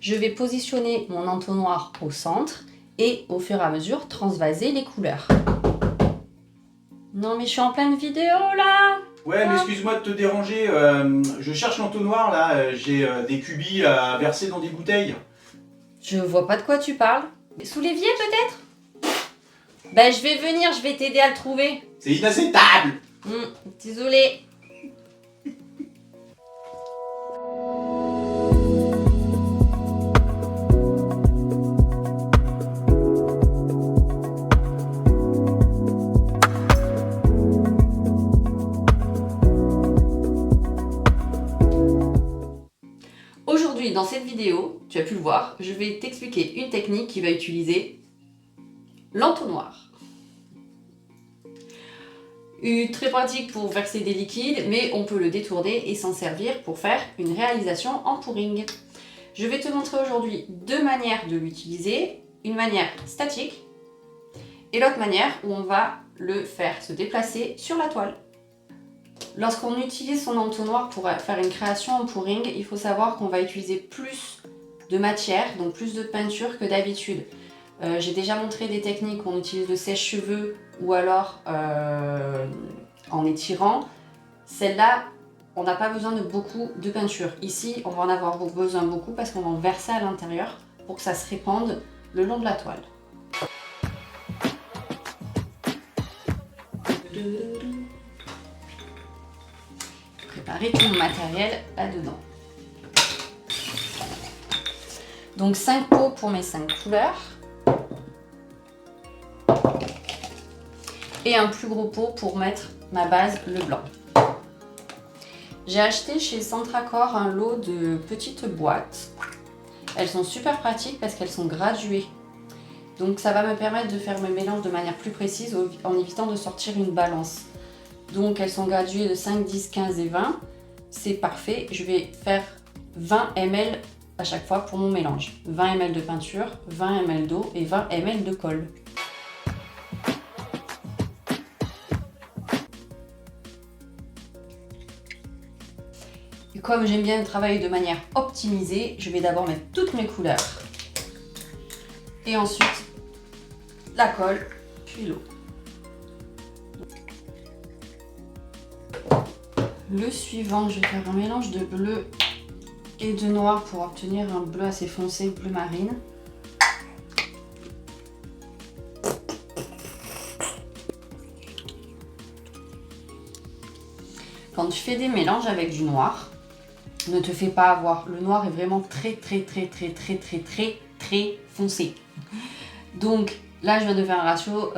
Je vais positionner mon entonnoir au centre et au fur et à mesure transvaser les couleurs. Non mais je suis en pleine vidéo là. Ouais, mais excuse-moi de te déranger, je cherche l'entonnoir là, j'ai des cubis à verser dans des bouteilles. Je vois pas de quoi tu parles. Sous l'évier peut-être? Ben je vais venir, je vais t'aider à le trouver. C'est inacceptable! Désolée. Aujourd'hui, dans cette vidéo, tu as pu le voir, je vais t'expliquer une technique qui va utiliser l'entonnoir. Très pratique pour verser des liquides, mais on peut le détourner et s'en servir pour faire une réalisation en pouring. Je vais te montrer aujourd'hui deux manières de l'utiliser, une manière statique et l'autre manière où on va le faire se déplacer sur la toile. Lorsqu'on utilise son entonnoir pour faire une création en pouring, il faut savoir qu'on va utiliser plus de matière, donc plus de peinture que d'habitude. J'ai déjà montré des techniques où on utilise le sèche-cheveux ou alors en étirant. Celle-là, on n'a pas besoin de beaucoup de peinture. Ici, on va en avoir besoin beaucoup parce qu'on va en verser à l'intérieur pour que ça se répande le long de la toile. Préparer tout mon matériel là-dedans. Donc 5 pots pour mes 5 couleurs. Et un plus gros pot pour mettre ma base, le blanc. J'ai acheté chez Centracor un lot de petites boîtes. Elles sont super pratiques parce qu'elles sont graduées. Donc ça va me permettre de faire mes mélanges de manière plus précise en évitant de sortir une balance. Donc elles sont graduées de 5, 10, 15 et 20. C'est parfait. Je vais faire 20 ml à chaque fois pour mon mélange. 20 ml de peinture, 20 ml d'eau et 20 ml de colle. Et comme j'aime bien travailler de manière optimisée, je vais d'abord mettre toutes mes couleurs. Et ensuite, la colle, puis l'eau. Le suivant, je vais faire un mélange de bleu et de noir pour obtenir un bleu assez foncé, bleu marine. Quand tu fais des mélanges avec du noir, ne te fais pas avoir. Le noir est vraiment très foncé. Donc là, je viens de faire un ratio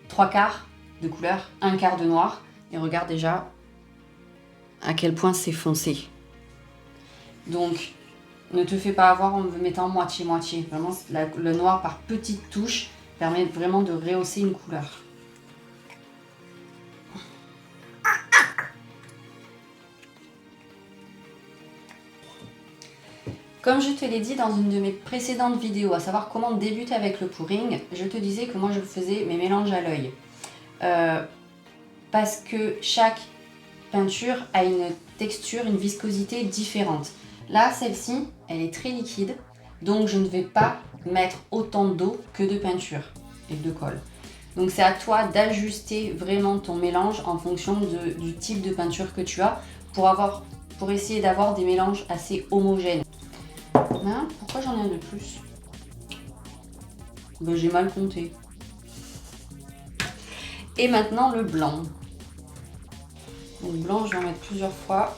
3/4 de couleur, 1/4 de noir. Et regarde déjà à quel point c'est foncé. Donc, ne te fais pas avoir en mettant moitié-moitié. Vraiment, le noir par petites touches permet vraiment de rehausser une couleur. Comme je te l'ai dit dans une de mes précédentes vidéos, à savoir comment débuter avec le pouring, je te disais que moi je faisais mes mélanges à l'œil. Parce que chaque peinture a une texture, une viscosité différente. Là, celle-ci, elle est très liquide, donc je ne vais pas mettre autant d'eau que de peinture et de colle. Donc c'est à toi d'ajuster vraiment ton mélange en fonction du type de peinture que tu as pour essayer d'avoir des mélanges assez homogènes. Hein, pourquoi j'en ai un de plus? Ben, j'ai mal compté. Et maintenant le blanc. Donc le blanc, je vais en mettre plusieurs fois.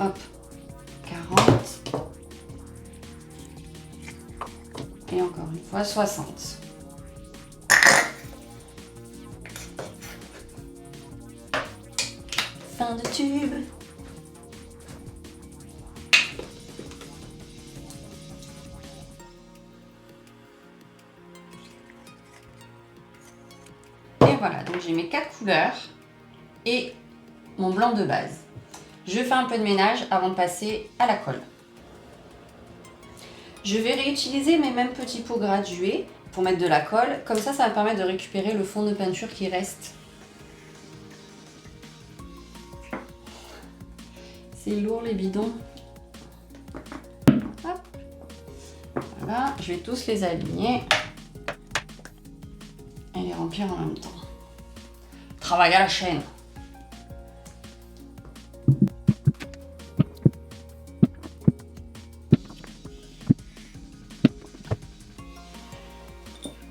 Hop, 40. Et encore une fois, 60. Fin de tube. Et voilà, donc j'ai mes 4 couleurs et mon blanc de base. Je fais un peu de ménage avant de passer à la colle. Je vais réutiliser mes mêmes petits pots gradués pour mettre de la colle. Comme ça va me permettre de récupérer le fond de peinture qui reste. C'est lourd les bidons. Hop. Voilà, je vais tous les aligner et les remplir en même temps. Travail à la chaîne.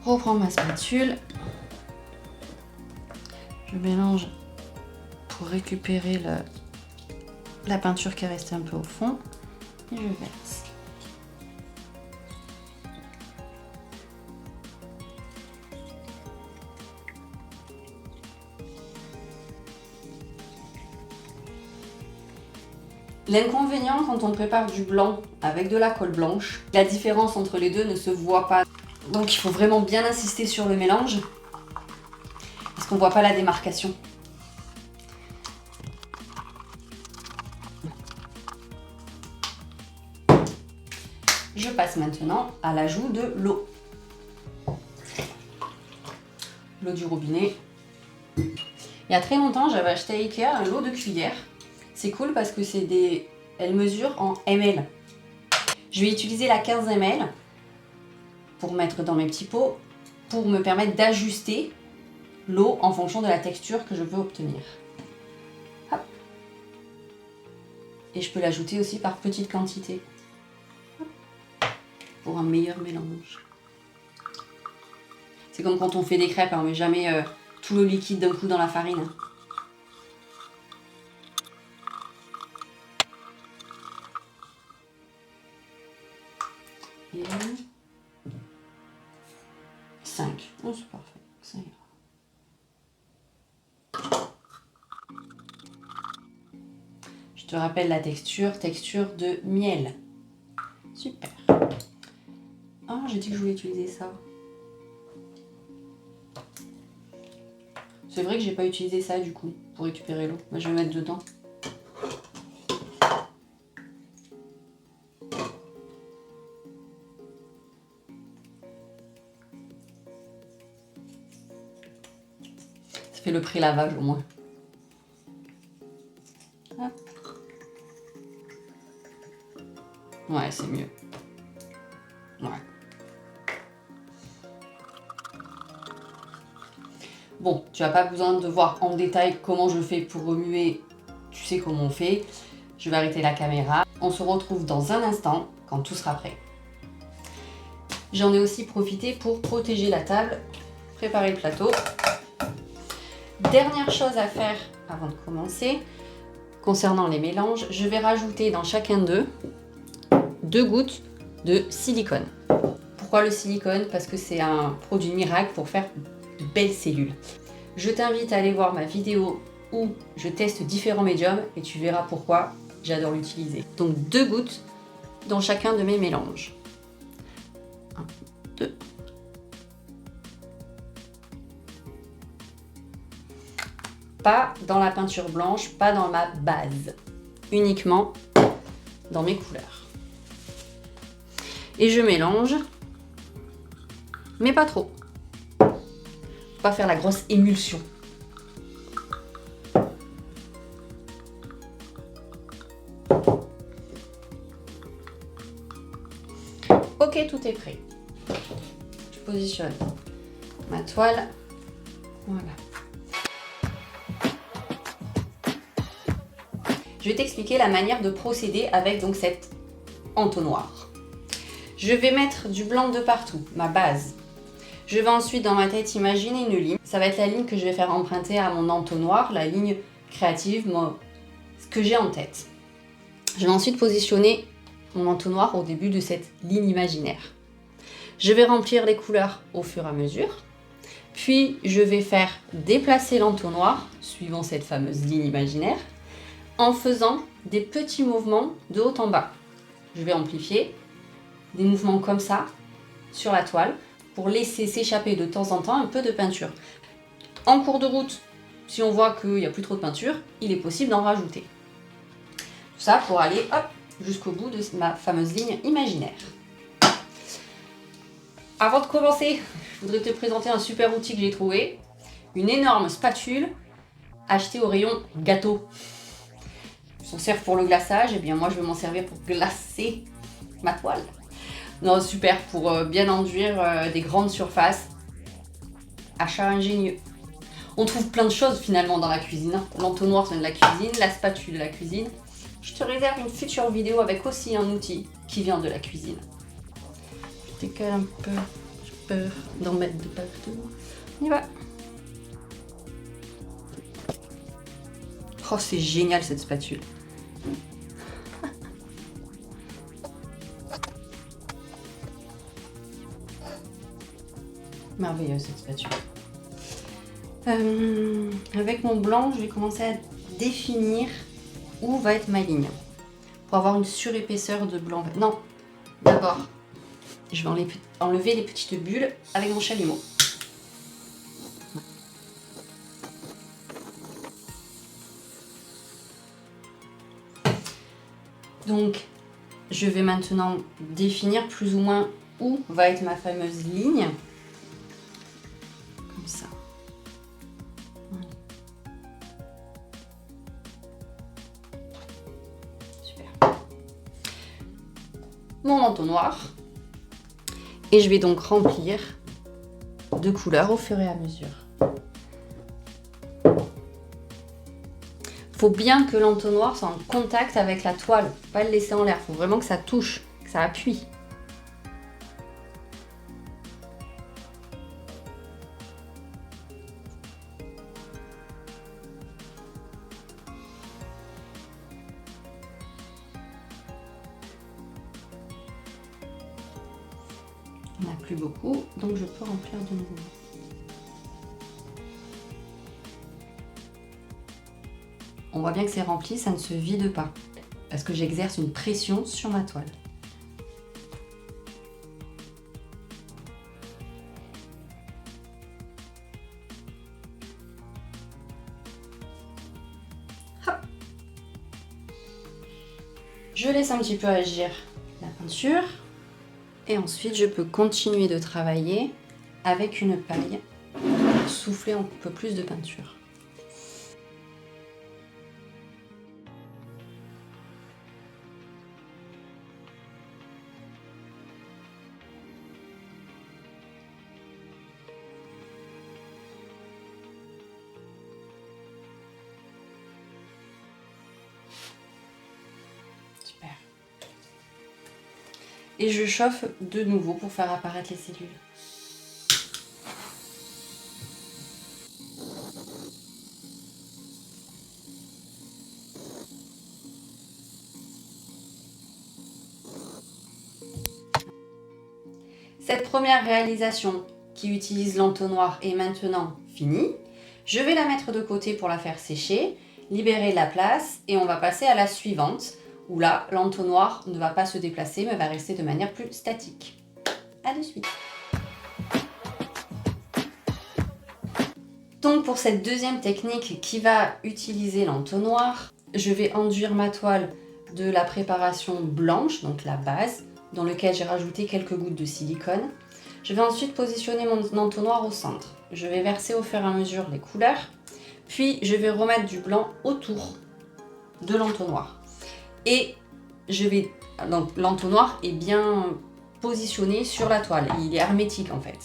Reprends ma spatule. Je mélange pour récupérer la peinture qui est restée un peu au fond et je verse. L'inconvénient quand on prépare du blanc avec de la colle blanche, la différence entre les deux ne se voit pas. Donc il faut vraiment bien insister sur le mélange parce qu'on ne voit pas la démarcation. Je passe maintenant à l'ajout de l'eau. L'eau du robinet. Il y a très longtemps, j'avais acheté à Ikea un lot de cuillères. C'est cool parce que elle mesure en ml. Je vais utiliser la 15 ml pour mettre dans mes petits pots pour me permettre d'ajuster l'eau en fonction de la texture que je veux obtenir. Hop. Et je peux l'ajouter aussi par petite quantité pour un meilleur mélange. C'est comme quand on fait des crêpes, on ne met jamais tout le liquide d'un coup dans la farine. Et 5. Oh, c'est parfait. Ça ira. Je te rappelle la texture de miel. Super. Ah, j'ai dit que je voulais utiliser ça. C'est vrai que j'ai pas utilisé ça du coup pour récupérer l'eau. Moi, je vais mettre dedans. Ça fait le pré-lavage au moins. Hop. Ouais, c'est mieux. Ouais. Bon, tu n'as pas besoin de voir en détail comment je fais pour remuer. Tu sais comment on fait. Je vais arrêter la caméra. On se retrouve dans un instant quand tout sera prêt. J'en ai aussi profité pour protéger la table, préparer le plateau. Dernière chose à faire avant de commencer, concernant les mélanges, je vais rajouter dans chacun d'eux 2 gouttes de silicone. Pourquoi le silicone? Parce que c'est un produit miracle pour faire de belles cellules. Je t'invite à aller voir ma vidéo où je teste différents médiums et tu verras pourquoi j'adore l'utiliser. Donc 2 gouttes dans chacun de mes mélanges. 1, 2. Pas dans la peinture blanche, pas dans ma base. Uniquement dans mes couleurs. Et je mélange, mais pas trop. Faut pas faire la grosse émulsion. Ok, tout est prêt. Je positionne ma toile. Voilà. Je vais t'expliquer la manière de procéder avec donc cet entonnoir. Je vais mettre du blanc de partout, ma base. Je vais ensuite dans ma tête imaginer une ligne. Ça va être la ligne que je vais faire emprunter à mon entonnoir, la ligne créative, ce que j'ai en tête. Je vais ensuite positionner mon entonnoir au début de cette ligne imaginaire. Je vais remplir les couleurs au fur et à mesure. Puis je vais faire déplacer l'entonnoir, suivant cette fameuse ligne imaginaire, en faisant des petits mouvements de haut en bas. Je vais amplifier des mouvements comme ça sur la toile pour laisser s'échapper de temps en temps un peu de peinture. En cours de route, si on voit qu'il n'y a plus trop de peinture, il est possible d'en rajouter. Tout ça pour aller hop, jusqu'au bout de ma fameuse ligne imaginaire. Avant de commencer, je voudrais te présenter un super outil que j'ai trouvé. Une énorme spatule achetée au rayon gâteau. s'en servent pour le glaçage, et bien moi je vais m'en servir pour glacer ma toile. Non, super, pour bien enduire des grandes surfaces. Achat ingénieux. On trouve plein de choses finalement dans la cuisine. L'entonnoir c'est de la cuisine, la spatule de la cuisine. Je te réserve une future vidéo avec aussi un outil qui vient de la cuisine. Je décale un peu, j'ai peur d'en mettre de partout. On y va. Oh, c'est génial cette spatule. Merveilleuse cette spatule. Avec mon blanc, je vais commencer à définir où va être ma ligne. Pour avoir une surépaisseur de blanc. Non, d'abord, je vais enlever les petites bulles avec mon chalumeau. Donc, je vais maintenant définir plus ou moins où va être ma fameuse ligne. Comme ça. Super. Mon entonnoir. Et je vais donc remplir de couleurs au fur et à mesure. Il faut bien que l'entonnoir soit en contact avec la toile, faut pas le laisser en l'air, il faut vraiment que ça touche, que ça appuie. Il n'y en a plus beaucoup, donc je peux remplir de nouveau. On voit bien que c'est rempli, ça ne se vide pas, parce que j'exerce une pression sur ma toile. Hop. Je laisse un petit peu agir la peinture, et ensuite je peux continuer de travailler avec une paille pour souffler un peu plus de peinture. Et je chauffe de nouveau pour faire apparaître les cellules. Cette première réalisation qui utilise l'entonnoir est maintenant finie. Je vais la mettre de côté pour la faire sécher, libérer de la place et on va passer à la suivante où là, l'entonnoir ne va pas se déplacer mais va rester de manière plus statique. À de suite. Donc pour cette deuxième technique qui va utiliser l'entonnoir, je vais enduire ma toile de la préparation blanche, donc la base, dans lequel j'ai rajouté quelques gouttes de silicone. Je vais ensuite positionner mon entonnoir au centre. Je vais verser au fur et à mesure les couleurs, puis je vais remettre du blanc autour de l'entonnoir. Et l'entonnoir est bien positionné sur la toile, il est hermétique en fait.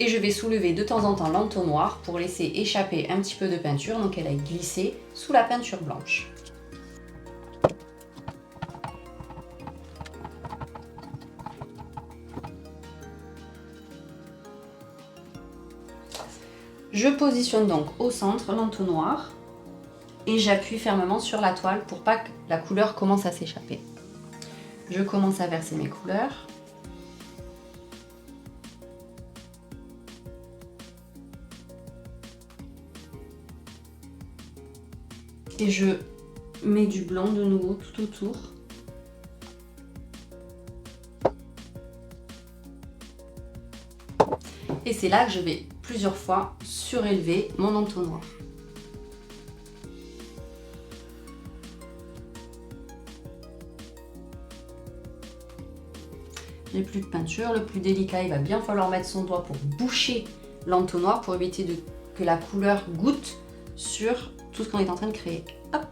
Et je vais soulever de temps en temps l'entonnoir pour laisser échapper un petit peu de peinture, donc elle aille glisser sous la peinture blanche. Je positionne donc au centre l'entonnoir et j'appuie fermement sur la toile pour pas que la couleur commence à s'échapper. Je commence à verser mes couleurs. Et je mets du blanc de nouveau tout autour. Et c'est là que je vais plusieurs fois surélever mon entonnoir. J'ai plus de peinture, le plus délicat, il va bien falloir mettre son doigt pour boucher l'entonnoir pour éviter que la couleur goûte sur tout ce qu'on est en train de créer. Hop.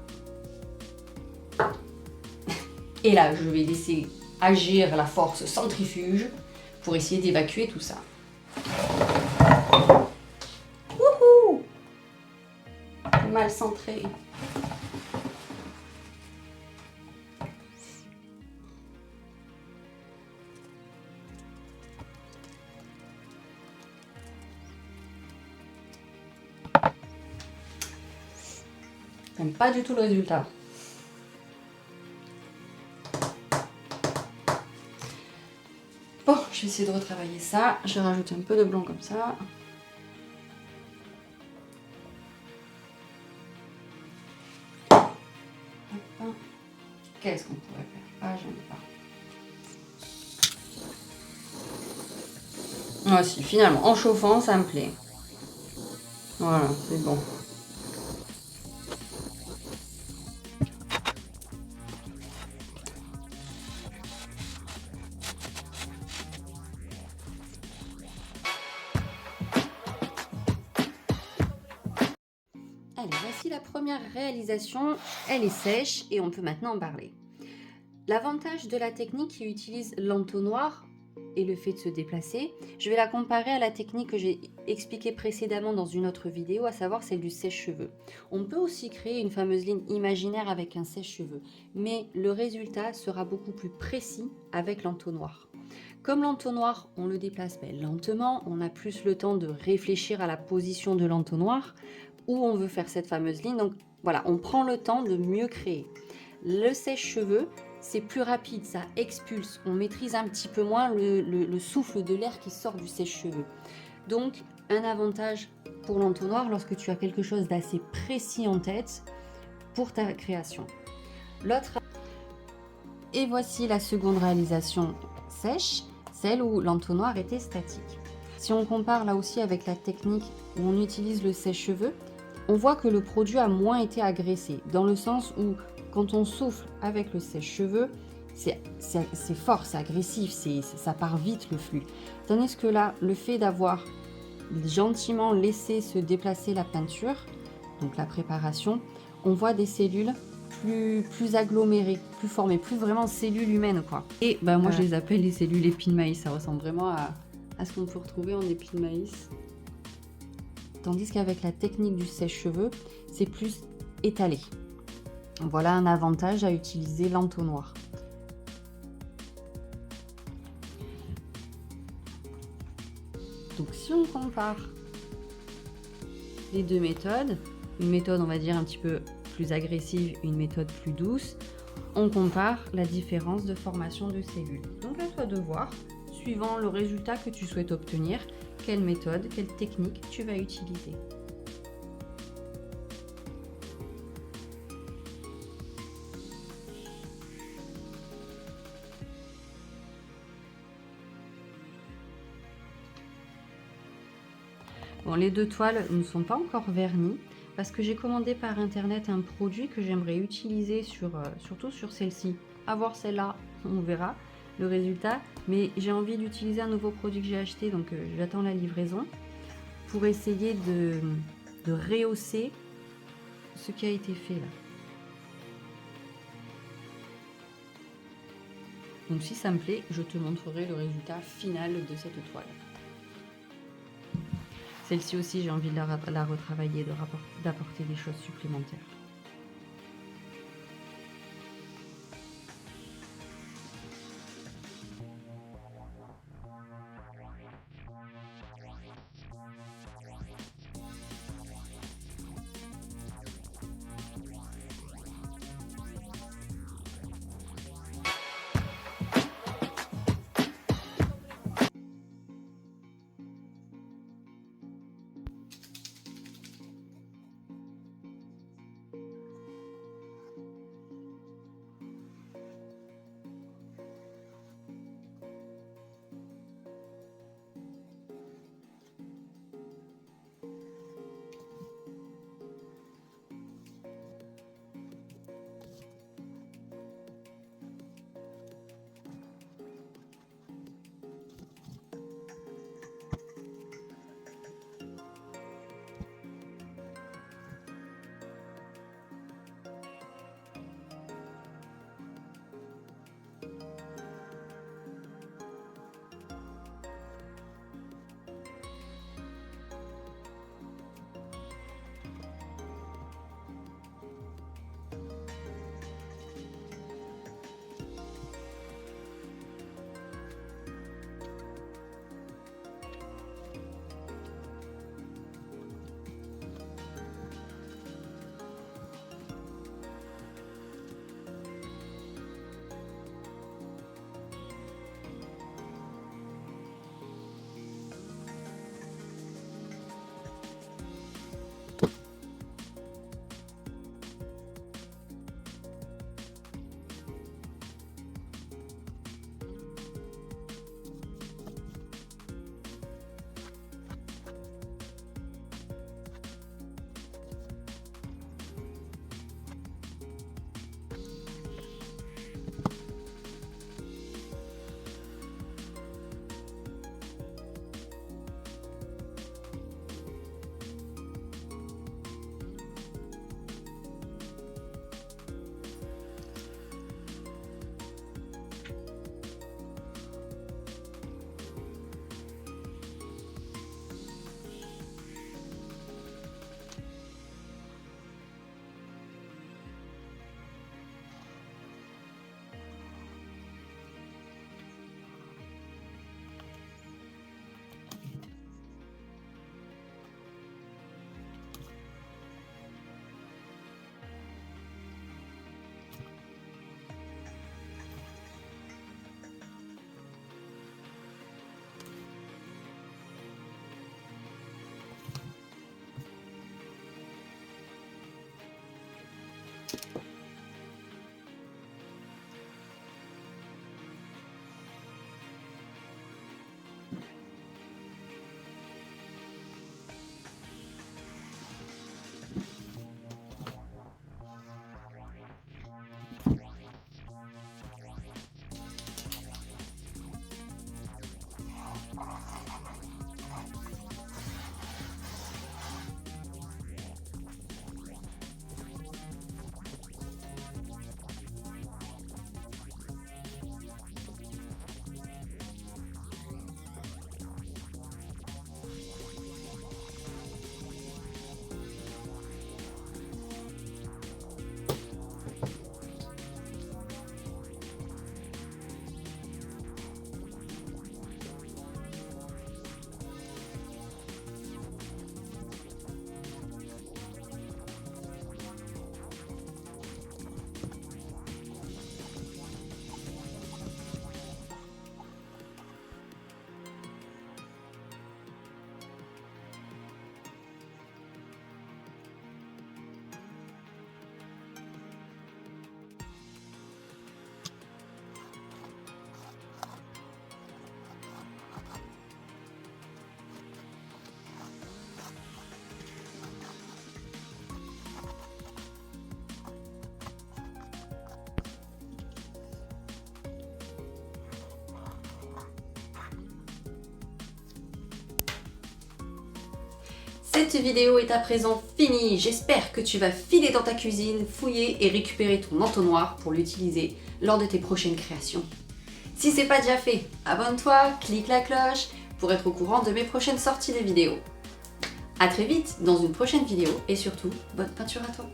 Et là, je vais laisser agir la force centrifuge pour essayer d'évacuer tout ça. Wouhou! Mal centré. J'aime pas du tout le résultat. Bon, je vais essayer de retravailler ça. Je vais rajouter un peu de blanc comme ça. Qu'est-ce qu'on pourrait faire? Ah, j'aime pas. Ah si, finalement, en chauffant, ça me plaît. Voilà, c'est bon. Allez, voici la première réalisation. Elle est sèche et on peut maintenant en parler. L'avantage de la technique qui utilise l'entonnoir et le fait de se déplacer, je vais la comparer à la technique que j'ai expliquée précédemment dans une autre vidéo, à savoir celle du sèche-cheveux. On peut aussi créer une fameuse ligne imaginaire avec un sèche-cheveux, mais le résultat sera beaucoup plus précis avec l'entonnoir. Comme l'entonnoir, on le déplace lentement, on a plus le temps de réfléchir à la position de l'entonnoir, où on veut faire cette fameuse ligne. Donc voilà, on prend le temps de mieux créer. Le sèche-cheveux, c'est plus rapide, ça expulse. On maîtrise un petit peu moins le souffle de l'air qui sort du sèche-cheveux. Donc, un avantage pour l'entonnoir lorsque tu as quelque chose d'assez précis en tête pour ta création. Et voici la seconde réalisation sèche, celle où l'entonnoir était statique. Si on compare là aussi avec la technique où on utilise le sèche-cheveux, on voit que le produit a moins été agressé, dans le sens où quand on souffle avec le sèche-cheveux, c'est fort, c'est agressif, ça part vite le flux. Tandis que là, le fait d'avoir gentiment laissé se déplacer la peinture, donc la préparation, on voit des cellules plus agglomérées, plus formées, plus vraiment cellules humaines, quoi. Et ben moi, je les appelle les cellules épis de maïs, ça ressemble vraiment à ce qu'on peut retrouver en épis de maïs. Tandis qu'avec la technique du sèche-cheveux, c'est plus étalé. Voilà un avantage à utiliser l'entonnoir. Donc si on compare les deux méthodes, une méthode on va dire un petit peu plus agressive, une méthode plus douce, on compare la différence de formation de cellules. Donc à toi de voir, suivant le résultat que tu souhaites obtenir, quelle méthode, quelle technique tu vas utiliser. Bon, les deux toiles ne sont pas encore vernies parce que j'ai commandé par internet un produit que j'aimerais utiliser surtout sur celle-ci. À voir celle-là, on verra le résultat, mais j'ai envie d'utiliser un nouveau produit que j'ai acheté, donc j'attends la livraison pour essayer de rehausser ce qui a été fait là. Donc si ça me plaît, je te montrerai le résultat final de cette toile. Celle-ci aussi, j'ai envie de la retravailler, d'apporter des choses supplémentaires. Cette vidéo est à présent finie. J'espère que tu vas filer dans ta cuisine, fouiller et récupérer ton entonnoir pour l'utiliser lors de tes prochaines créations. Si c'est pas déjà fait, abonne-toi, clique la cloche pour être au courant de mes prochaines sorties de vidéos. A très vite dans une prochaine vidéo et surtout, bonne peinture à toi!